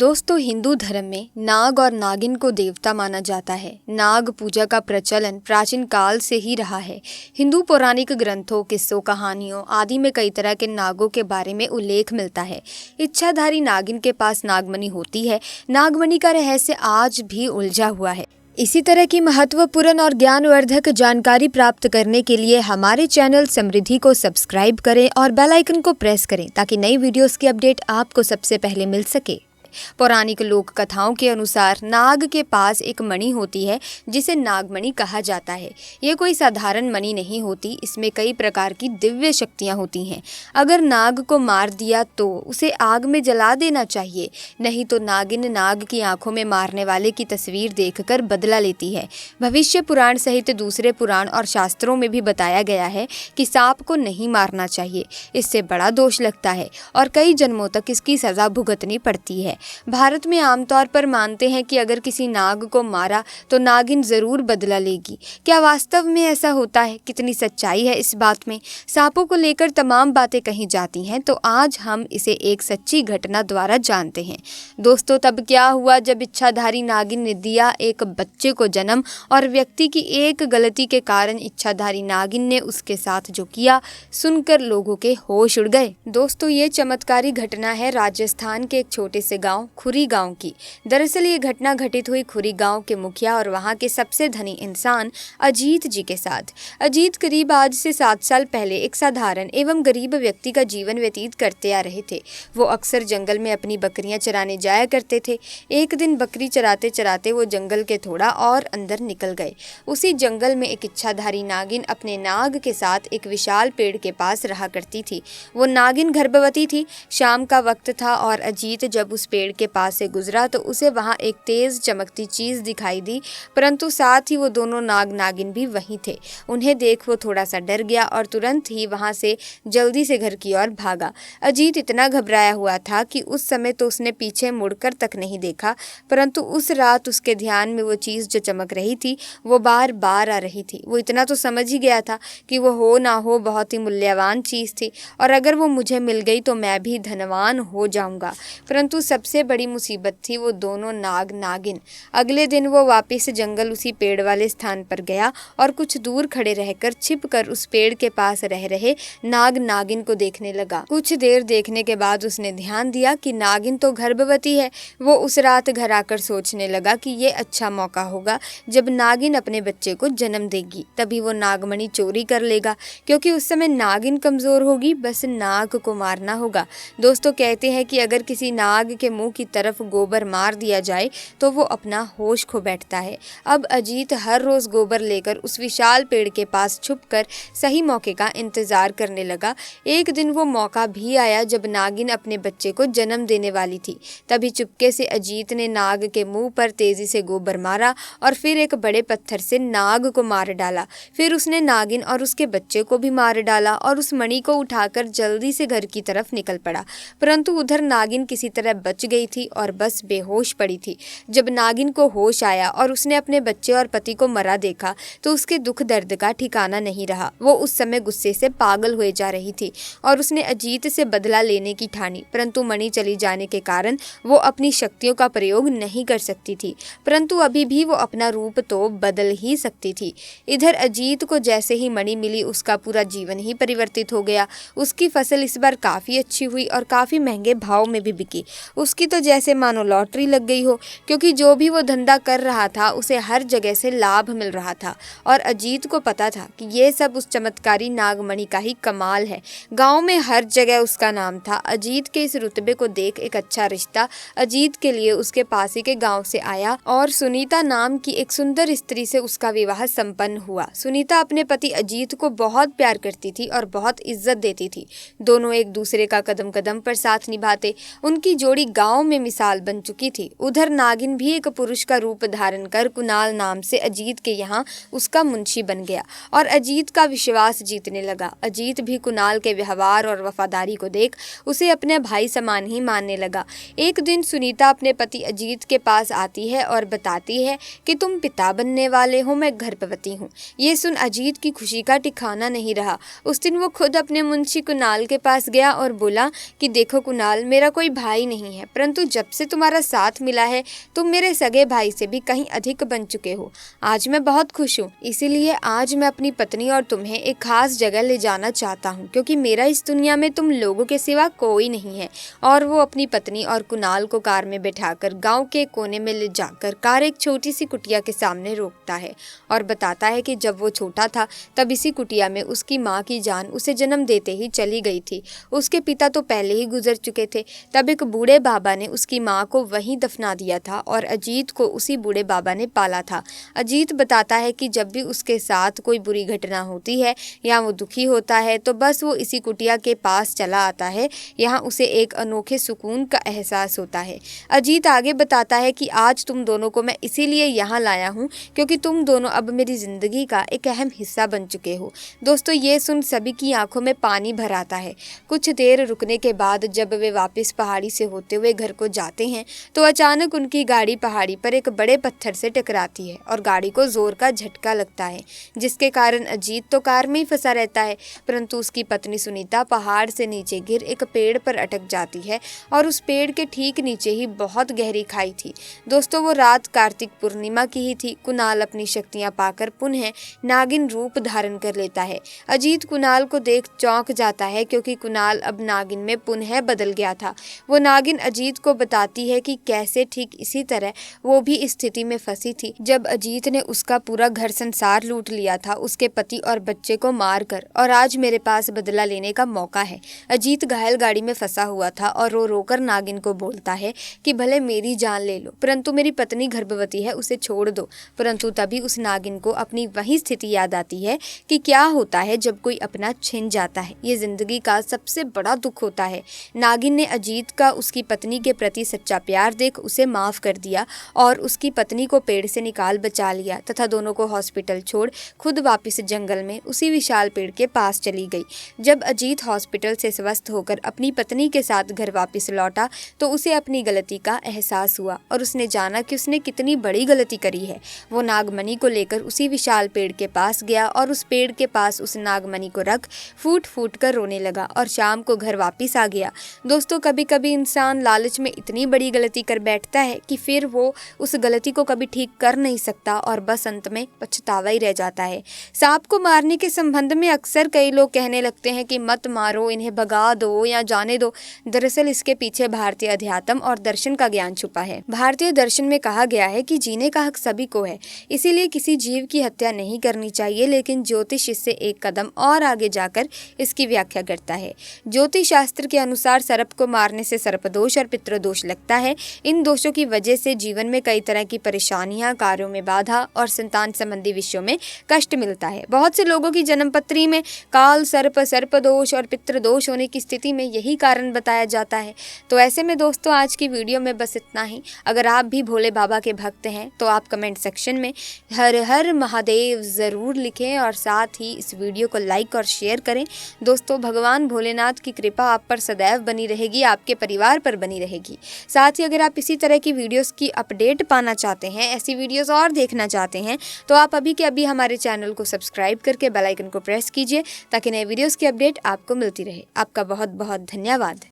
दोस्तों, हिंदू धर्म में नाग और नागिन को देवता माना जाता है। नाग पूजा का प्रचलन प्राचीन काल से ही रहा है। हिंदू पौराणिक ग्रंथों, किस्सों, कहानियों आदि में कई तरह के नागों के बारे में उल्लेख मिलता है। इच्छाधारी नागिन के पास नागमणि होती है। नागमणि का रहस्य आज भी उलझा हुआ है। इसी तरह की महत्वपूर्ण और ज्ञानवर्धक जानकारी प्राप्त करने के लिए हमारे चैनल समृद्धि को सब्सक्राइब करें और बेल आइकन को प्रेस करें ताकि नई वीडियोस की अपडेट आपको सबसे पहले मिल सके। पौराणिक लोक कथाओं के अनुसार नाग के पास एक मणि होती है जिसे नागमणि कहा जाता है। ये कोई साधारण मणि नहीं होती, इसमें कई प्रकार की दिव्य शक्तियां होती हैं। अगर नाग को मार दिया तो उसे आग में जला देना चाहिए, नहीं तो नागिन नाग की आंखों में मारने वाले की तस्वीर देखकर बदला लेती है। भविष्य पुराण सहित दूसरे पुराण और शास्त्रों में भी बताया गया है कि सांप को नहीं मारना चाहिए, इससे बड़ा दोष लगता है और कई जन्मों तक इसकी सजा भुगतनी पड़ती है। भारत में आमतौर पर मानते हैं कि अगर किसी नाग को मारा तो नागिन जरूर बदला लेगी। क्या वास्तव में ऐसा होता है? कितनी सच्चाई है इस बात में? सांपों को लेकर तमाम बातें कही जाती हैं, तो आज हम इसे एक सच्ची घटना द्वारा जानते हैं। दोस्तों, तब क्या हुआ जब इच्छाधारी नागिन ने दिया एक बच्चे को जन्म और व्यक्ति की एक गलती के कारण इच्छाधारी नागिन ने उसके साथ जो किया सुनकर लोगों के होश उड़ गए। दोस्तों, ये चमत्कारी घटना है राजस्थान के एक छोटे से गांव खुरी गांव की। दरअसल ये घटना घटित हुई खुरी गांव के मुखिया और वहां के सबसे धनी इंसान अजीत जी के साथ। अजीत करीब आज से 7 साल पहले एक साधारण एवं गरीब व्यक्ति का जीवन व्यतीत करते आ रहे थे। वो अक्सर जंगल में अपनी बकरियां चराने जाया करते थे। एक दिन बकरी चराते चराते वो जंगल के थोड़ा और अंदर निकल गए। उसी जंगल में एक इच्छाधारी नागिन अपने नाग के साथ एक विशाल पेड़ के पास रहा करती थी। वो नागिन गर्भवती थी। शाम का वक्त था और अजीत जब उस पेड़ के पास से गुजरा तो उसे वहां एक तेज चमकती चीज दिखाई दी, परंतु साथ ही वो दोनों नाग नागिन भी वहीं थे। उन्हें देख वो थोड़ा सा डर गया और तुरंत ही वहां से जल्दी से घर की ओर भागा। अजीत इतना घबराया हुआ था कि उस समय तो उसने पीछे मुड़कर तक नहीं देखा, परंतु उस रात उसके ध्यान में वो चीज जो चमक रही थी वो बार बार आ रही थी। वो इतना तो समझ ही गया था कि वो हो ना हो बहुत ही मूल्यवान चीज थी और अगर वो मुझे मिल गई तो मैं भी धनवान हो जाऊंगा। परंतु सबसे बड़ी मुसीबत थी वो दोनों नाग नागिन। अगले दिन वो वापस जंगल उसी पेड़ वाले स्थान पर गया और कुछ दूर खड़े रहकर छिपकर उस पेड़ के पास रह रहे नाग नागिन को देखने लगा। कुछ देर देखने के बाद उसने ध्यान दिया कि नागिन तो गर्भवती है। वो उस रात घर आकर सोचने लगा कि ये अच्छा मौका होगा जब नागिन अपने बच्चे को जन्म देगी, तभी वो नागमणि चोरी कर लेगा, क्योंकि उस समय नागिन कमजोर होगी, बस नाग को मारना होगा। दोस्तों, कहते हैं कि अगर किसी नाग के मुंह की तरफ गोबर मार दिया जाए तो वो अपना होश खो बैठता है। अब अजीत हर रोज गोबर लेकर उस विशाल पेड़ के पास छुपकर सही मौके का इंतजार करने लगा। एक दिन वो मौका भी आया जब नागिन अपने बच्चे को जन्म देने वाली थी। तभी चुपके से अजीत ने नाग के मुंह पर तेजी से गोबर मारा और फिर एक बड़े पत्थर से नाग को मार डाला। फिर उसने नागिन और उसके बच्चे को भी मार डाला और उस मणि को उठाकर जल्दी से घर की तरफ निकल पड़ा। परंतु उधर नागिन किसी तरह बच गई थी और बस बेहोश पड़ी थी। जब नागिन को होश आया और उसने अपने बच्चे और पति को मरा देखा तो उसके दुख दर्द का ठिकाना नहीं रहा। वो उस समय गुस्से से पागल हुए जा रही थी और उसने अजीत से बदला लेने की ठानी, परंतु मणि चली जाने के कारण वो अपनी शक्तियों का प्रयोग नहीं कर सकती थी, परंतु अभी भी वो अपना रूप तो बदल ही सकती थी। इधर अजीत को जैसे ही मणि मिली उसका पूरा जीवन ही परिवर्तित हो गया। उसकी फसल इस बार काफी अच्छी हुई और काफी महंगे भाव में भी बिकी। उसकी तो जैसे मानो लॉटरी लग गई हो, क्योंकि जो भी वो धंधा कर रहा था उसे हर जगह से लाभ मिल रहा था और अजीत को पता था कि ये सब उस चमत्कारी नागमणि का ही कमाल है। गांव में हर जगह उसका नाम था। अजीत के इस रुतबे को देख एक अच्छा रिश्ता अजीत के लिए उसके पास ही के गांव से आया और सुनीता नाम की एक सुंदर स्त्री से उसका विवाह संपन्न हुआ। सुनीता अपने पति अजीत को बहुत प्यार करती थी और बहुत इज्जत देती थी। दोनों एक दूसरे का कदम कदम पर साथ निभाते। उनकी जोड़ी गांव में मिसाल बन चुकी थी। उधर नागिन भी एक पुरुष का रूप धारण कर कुणाल नाम से अजीत के यहाँ उसका मुंशी बन गया और अजीत का विश्वास जीतने लगा। अजीत भी कुणाल के व्यवहार और वफादारी को देख उसे अपने भाई समान ही मानने लगा। एक दिन सुनीता अपने पति अजीत के पास आती है और बताती है कि तुम पिता बनने वाले हो, मैं गर्भवती हूँ। ये सुन अजीत की खुशी का ठिकाना नहीं रहा। उस दिन वो खुद अपने मुंशी कुणाल के पास गया और बोला कि देखो कुणाल, मेरा कोई भाई नहीं है, परंतु जब से तुम्हारा साथ मिला है तुम मेरे सगे भाई से भी कहीं अधिक बन चुके हो। आज मैं बहुत खुश हूँ, इसीलिए आज मैं अपनी पत्नी और तुम्हें एक खास जगह ले जाना चाहता हूँ, क्योंकि मेरा इस दुनिया में तुम लोगों के सिवा कोई नहीं है। और वो अपनी पत्नी और कुणाल को कार में बैठाकर गांव के कोने में ले जाकर कार एक छोटी सी कुटिया के सामने रोकता है और बताता है कि जब वो छोटा था तब इसी कुटिया में उसकी माँ की जान उसे जन्म देते ही चली गई थी। उसके पिता तो पहले ही गुजर चुके थे। तब एक बूढ़े बाबा ने उसकी माँ को वहीं दफना दिया था और अजीत को उसी बूढ़े बाबा ने पाला था। अजीत बताता है कि जब भी उसके साथ कोई बुरी घटना होती है या वो दुखी होता है तो बस वो इसी कुटिया के पास चला आता है। यहाँ उसे एक अनोखे सुकून का एहसास होता है। अजीत आगे बताता है कि आज तुम दोनों को मैं इसीलिए यहाँ लाया हूँ क्योंकि तुम दोनों अब मेरी ज़िंदगी का एक अहम हिस्सा बन चुके हो। दोस्तों, ये सुन सभी की आंखों में पानी भर आता है। कुछ देर रुकने के बाद जब वे वापस पहाड़ी से होते हुए घर को जाते हैं तो अचानक उनकी गाड़ी पहाड़ी पर एक बड़े पत्थर से टकराती है और गाड़ी को जोर का झटका लगता है, जिसके कारण अजीत तो कार में ही फंसा रहता है, परंतु उसकी पत्नी सुनीता पहाड़ से नीचे गिर एक पेड़ पर अटक जाती है और उस पेड़ के ठीक नीचे ही बहुत गहरी खाई थी। दोस्तों, वो रात कार्तिक पूर्णिमा की ही थी। कुणाल अपनी शक्तियां पाकर पुनः नागिन रूप धारण कर लेता है। अजीत कुणाल को देख चौंक जाता है क्योंकि कुणाल अब नागिन में पुनः बदल गया था। वो नागिन अजीत को बताती है कि कैसे ठीक इसी तरह वो भी इस स्थिति में फंसी थी जब अजीत ने उसका पूरा घर संसार लूट लिया था, उसके पति और बच्चे को मारकर, और आज मेरे पास बदला लेने का मौका है। अजीत घायल गाड़ी में फंसा हुआ था और रो रोकर नागिन को बोलता है कि भले मेरी जान ले लो परंतु मेरी पत्नी गर्भवती है, उसे छोड़ दो। परंतु तभी उस नागिन को अपनी वही स्थिति याद आती है कि क्या होता है जब कोई अपना छिन जाता है। ये जिंदगी का सबसे बड़ा दुख होता है। नागिन ने अजीत का उसकी पत्नी के प्रति सच्चा प्यार देख उसे माफ कर दिया और उसकी पत्नी को पेड़ से निकाल बचा लिया तथा दोनों को हॉस्पिटल छोड़ खुद वापस जंगल में उसी विशाल पेड़ के पास चली गई। जब अजीत हॉस्पिटल से स्वस्थ होकर अपनी पत्नी के साथ घर वापस लौटा तो उसे अपनी गलती का एहसास हुआ और उसने जाना कि उसने कितनी बड़ी गलती करी है। वो नागमणि को लेकर उसी विशाल पेड़ के पास गया और उस पेड़ के पास उस नागमणि को रख फूट फूट कर रोने लगा और शाम को घर वापस आ गया। दोस्तों, कभी कभी इंसान लालच में इतनी बड़ी गलती कर बैठता है कि फिर वो उस गलती को कभी ठीक कर नहीं सकता और बस अंत में पछतावा ही रह जाता है। सांप को मारने के संबंध में अक्सर कई लोग कहने लगते हैं कि मत मारो, इन्हें भगा दो या जाने दो। दरअसल इसके पीछे भारतीय अध्यात्म और दर्शन का ज्ञान छुपा है। भारतीय दर्शन में कहा गया है कि जीने का हक सभी को है, इसीलिए किसी जीव की हत्या नहीं करनी चाहिए। लेकिन ज्योतिष इससे एक कदम और आगे जाकर इसकी व्याख्या करता है। ज्योतिष शास्त्र के अनुसार सर्प को मारने से सर्पदोष और पितृदोष लगता है। इन दोषों की वजह से जीवन में कई तरह की परेशानियां, कार्यों में बाधा और संतान संबंधी विषयों में कष्ट मिलता है। बहुत से लोगों की जन्मपत्री में काल सर्प, सर्पदोष और पितृदोष होने की स्थिति में यही कारण बताया जाता है। तो ऐसे में दोस्तों, आज की वीडियो में बस इतना ही। अगर आप भी भोले बाबा के भक्त हैं तो आप कमेंट सेक्शन में हर हर महादेव ज़रूर लिखें और साथ ही इस वीडियो को लाइक और शेयर करें। दोस्तों, भगवान भोलेनाथ की कृपा आप पर सदैव बनी रहेगी, आपके परिवार पर बनी रहेगी। साथ ही अगर आप इसी तरह की वीडियोस की अपडेट पाना चाहते हैं, ऐसी वीडियोस और देखना चाहते हैं, तो आप अभी के अभी हमारे चैनल को सब्सक्राइब करके बेल आइकन को प्रेस कीजिए ताकि नए वीडियोस की अपडेट आपको मिलती रहे। आपका बहुत बहुत धन्यवाद।